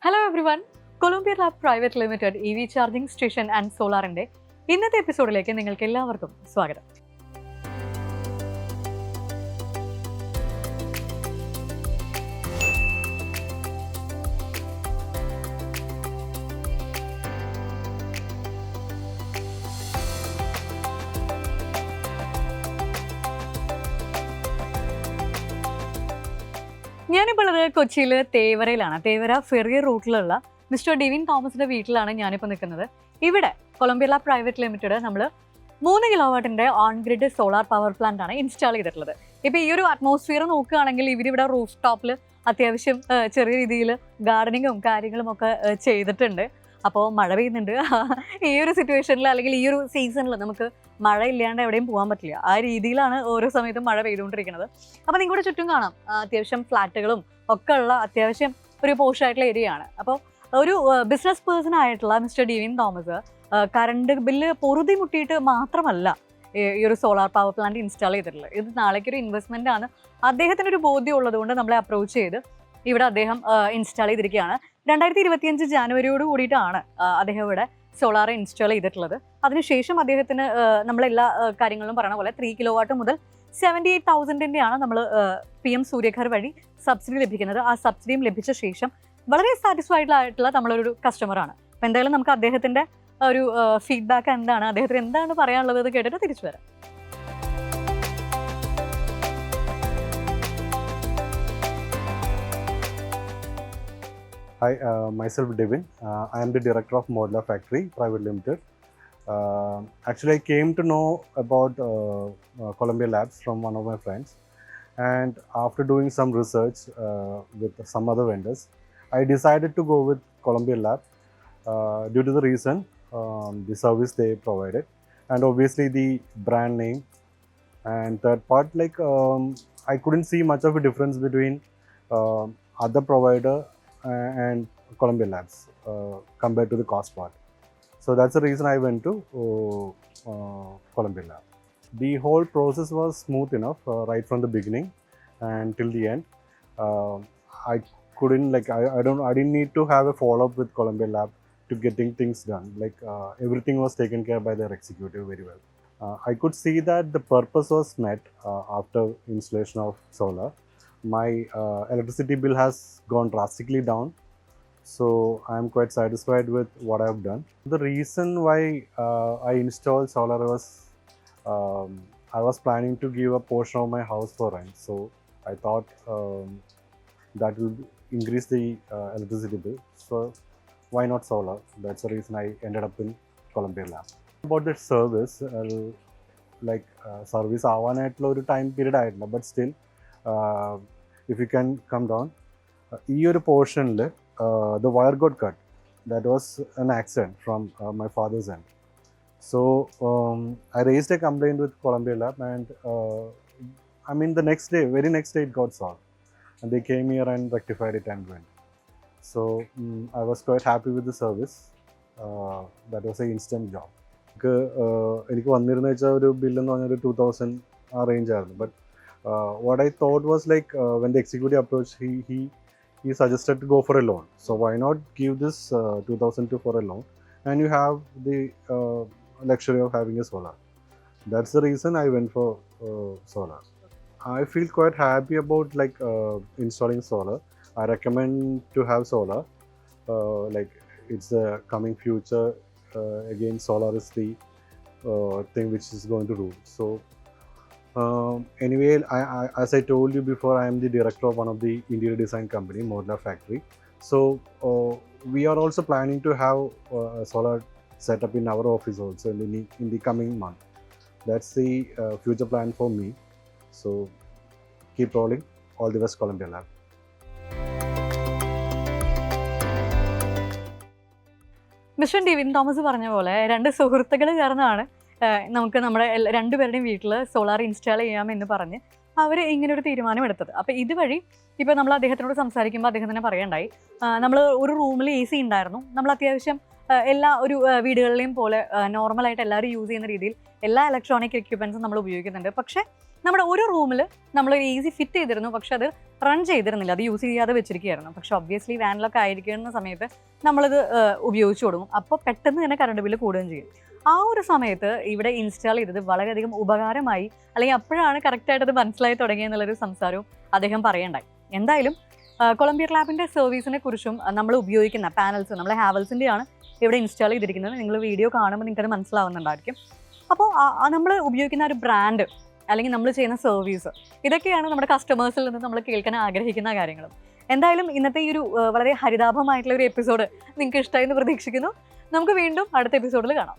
Hello everyone, Columbia lab private limited EV charging station and സോളാറിന്റെ ഇന്നത്തെ എപ്പിസോഡിലേക്ക് നിങ്ങൾക്ക് എല്ലാവർക്കും സ്വാഗതം. ഞാനിപ്പോൾ ഉള്ളത് കൊച്ചിയിൽ തേവരയിലാണ്. തേവര ഫെറിയർ റൂട്ടിലുള്ള മിസ്റ്റർ ഡിവിൻ തോമസിന്റെ വീട്ടിലാണ് ഞാനിപ്പോൾ നിൽക്കുന്നത്. ഇവിടെ കൊളംബിയ ലാബ് പ്രൈവറ്റ് ലിമിറ്റഡ് നമ്മൾ 3 കിലോവാട്ടിന്റെ on grid solar power plant ആണ് ഇൻസ്റ്റാൾ ചെയ്തിട്ടുള്ളത്. ഇപ്പോൾ ഈ ഒരു അറ്റ്മോസ്ഫിയർ നോക്കുകയാണെങ്കിൽ ഇവരിവിടെ റൂഫ് ടോപ്പിൽ അത്യാവശ്യം ചെറിയ രീതിയിൽ ഗാർഡനിങ്ങും കാര്യങ്ങളും ഒക്കെ ചെയ്തിട്ടുണ്ട്. അപ്പോൾ മഴ പെയ്യുന്നുണ്ട്. ഈ ഒരു സിറ്റുവേഷനിൽ അല്ലെങ്കിൽ ഈ ഒരു സീസണിൽ നമുക്ക് മഴ ഇല്ലാണ്ട് എവിടെയും പോകാൻ പറ്റില്ല. ആ രീതിയിലാണ് ഓരോ സമയത്തും മഴ പെയ്തുകൊണ്ടിരിക്കുന്നത്. അപ്പോൾ നിങ്ങളുടെ ചുറ്റും കാണാം അത്യാവശ്യം ഫ്ലാറ്റുകളും ഒക്കെ ഉള്ള അത്യാവശ്യം ഒരു പോഷായിട്ടുള്ള ഏരിയ ആണ്. അപ്പോൾ ഒരു ബിസിനസ് പേഴ്സൺ ആയിട്ടുള്ള mister Divin Thomas current bill പൊറുതി മുട്ടിയിട്ട് മാത്രമല്ല ഈ ഒരു സോളാർ പവർ പ്ലാന്റ് ഇൻസ്റ്റാൾ ചെയ്തിട്ടുള്ളത്. ഇത് നാളേക്കൊരു ഇൻവെസ്റ്റ്മെൻ്റ് ആണ്. അദ്ദേഹത്തിനൊരു ബോധ്യം ഉള്ളതുകൊണ്ട് നമ്മളെ അപ്രോച്ച് ചെയ്ത് ഇവിടെ അദ്ദേഹം ഇൻസ്റ്റാൾ ചെയ്തിരിക്കുകയാണ്. 2025 ജാനുവരിയോട് കൂടിയിട്ടാണ് അദ്ദേഹം ഇവിടെ സോളാർ ഇൻസ്റ്റാൾ ചെയ്തിട്ടുള്ളത്. അതിനുശേഷം അദ്ദേഹത്തിന് നമ്മളെല്ലാ കാര്യങ്ങളും പറയണ പോലെ 3 കിലോവാട്ട് മുതൽ 78,000-ൻ്റെയാണ് നമ്മൾ PM സൂര്യഘർ വഴി സബ്സിഡി ലഭിക്കുന്നത്. ആ സബ്സിഡിയും ലഭിച്ച ശേഷം വളരെ സാറ്റിസ്ഫൈഡ് ആയിട്ടുള്ള നമ്മളൊരു കസ്റ്റമറാണ്. അപ്പോൾ എന്തായാലും നമുക്ക് അദ്ദേഹത്തിൻ്റെ ഒരു ഫീഡ്ബാക്ക് എന്താണ്, അദ്ദേഹത്തിന് എന്താണ് പറയാനുള്ളത് കേട്ടിട്ട് തിരിച്ചു വരാം. Hi, myself Devin. I am the director of Modlar Factory Private Limited. Actually, I came to know about Columbia Labs from one of my friends, and after doing some research with some other vendors, I decided to go with Columbia Lab due to the reason the service they provided, and obviously the brand name. And third part, I couldn't see much of a difference between other provider and Columbia Labs compared to the cost part. So that's the reason I went to Columbia Lab. The whole process was smooth enough right from the beginning and till the end. I couldn't I didn't need to have a follow up with Columbia Lab to getting things done. Everything was taken care by their executive very well. I could see that the purpose was met after installation of solar. My electricity bill has gone drastically down, so I am quite satisfied with what I have done. The reason why I installed solar was I was planning to give a portion of my house for rent, so I thought that will increase the electricity bill, so why not solar? That's the reason I ended up in Columbia Lab. About the service, service ആവാനായിട്ടുള്ള ഒരു time period ആയിട്ടില്ല, but still if you can come down, ഈ ഒരു പോർഷനിൽ the wire got cut. That was an accident from my father's end. So I raised a complaint with Columbia Lab, and the very next day it got solved, and they came here and rectified it and went. So I was quite happy with the service. That was an instant job. എനിക്ക് വന്നിരുന്ന വെച്ചാൽ ഒരു ബില്ലെന്ന് പറഞ്ഞൊരു 2,000 ആ range ആയിരുന്നു. But what I thought was when the executive approached, he suggested to go for a loan. So why not give this 2,000 for a loan, and you have the luxury of having a solar. That's the reason I went for solar. I feel quite happy about installing solar. I recommend to have solar. It's the coming future. Again, solar is the thing which is going to rule. So anyway, as I told you before, I am the director of one of the interior design company, Modlar Factory. So we are also planning to have a solar setup in our office also in the coming month. That's the future plan for me. So keep rolling. All the best, Columbia Lab. Mister Divin Thomas പറഞ്ഞ പോലെ 2 സുഹൃത്തുക്കൾ ചേർന്നാണ് നമുക്ക് നമ്മുടെ രണ്ടുപേരുടെയും വീട്ടിൽ solar install ചെയ്യാമെന്ന് പറഞ്ഞ് അവർ ഇങ്ങനൊരു തീരുമാനം എടുത്തത്. അപ്പോൾ ഇതുവഴി ഇപ്പോൾ നമ്മൾ അദ്ദേഹത്തിനോട് സംസാരിക്കുമ്പോൾ അദ്ദേഹം തന്നെ പറയണ്ടായി, നമ്മൾ ഒരു റൂമിൽ AC ഉണ്ടായിരുന്നു. നമ്മൾ അത്യാവശ്യം എല്ലാ ഒരു വീടുകളിലെയും പോലെ നോർമലായിട്ട് എല്ലാവരും യൂസ് ചെയ്യുന്ന രീതിയിൽ എല്ലാ ഇലക്ട്രോണിക് എക്യുപ്മെൻസും നമ്മൾ ഉപയോഗിക്കുന്നുണ്ട്. പക്ഷേ നമ്മുടെ ഒരു റൂമിൽ നമ്മൾ ഈസി ഫിറ്റ് ചെയ്തിരുന്നു, പക്ഷെ അത് റൺ ചെയ്തിരുന്നില്ല, അത് യൂസ് ചെയ്യാതെ വെച്ചിരിക്കുകയായിരുന്നു. പക്ഷെ ഒബ്വിയസ്ലി വാനിലൊക്കെ ആയിരിക്കുന്ന സമയത്ത് നമ്മളിത് ഉപയോഗിച്ച് കൊടുക്കും. അപ്പോൾ പെട്ടെന്ന് തന്നെ കറണ്ട് ബില്ല് കൂടുകയും ചെയ്യും. ആ ഒരു സമയത്ത് ഇവിടെ ഇൻസ്റ്റാൾ ചെയ്തത് വളരെയധികം ഉപകാരമായി, അല്ലെങ്കിൽ അപ്പോഴാണ് കറക്റ്റായിട്ട് അത് മനസ്സിലായി തുടങ്ങിയെന്നുള്ളൊരു സംസാരവും അദ്ദേഹം പറയണ്ടായി. എന്തായാലും കൊളംബിയ ലാബിൻ്റെ സർവീസിനെ കുറിച്ചും നമ്മൾ ഉപയോഗിക്കുന്ന പാനൽസ് നമ്മൾ ഹാവൽസിൻ്റെയാണ് ഇവിടെ ഇൻസ്റ്റാൾ ചെയ്തിരിക്കുന്നത്. നിങ്ങൾ വീഡിയോ കാണുമ്പോൾ നിങ്ങൾക്കത് മനസ്സിലാവുന്നുണ്ടായിരിക്കും. അപ്പോൾ നമ്മൾ ഉപയോഗിക്കുന്ന ഒരു ബ്രാൻഡ് അല്ലെങ്കിൽ നമ്മൾ ചെയ്യുന്ന സർവീസ്, ഇതൊക്കെയാണ് നമ്മുടെ കസ്റ്റമേഴ്സിൽ നിന്ന് നമ്മൾ കേൾക്കാൻ ആഗ്രഹിക്കുന്ന കാര്യങ്ങളും. എന്തായാലും ഇന്നത്തെ ഈ ഒരു വളരെ ഹരിതാഭമായിട്ടുള്ള ഒരു എപ്പിസോഡ് നിങ്ങൾക്ക് ഇഷ്ടമായി എന്ന് പ്രതീക്ഷിക്കുന്നു. നമുക്ക് വീണ്ടും അടുത്ത എപ്പിസോഡിൽ കാണാം.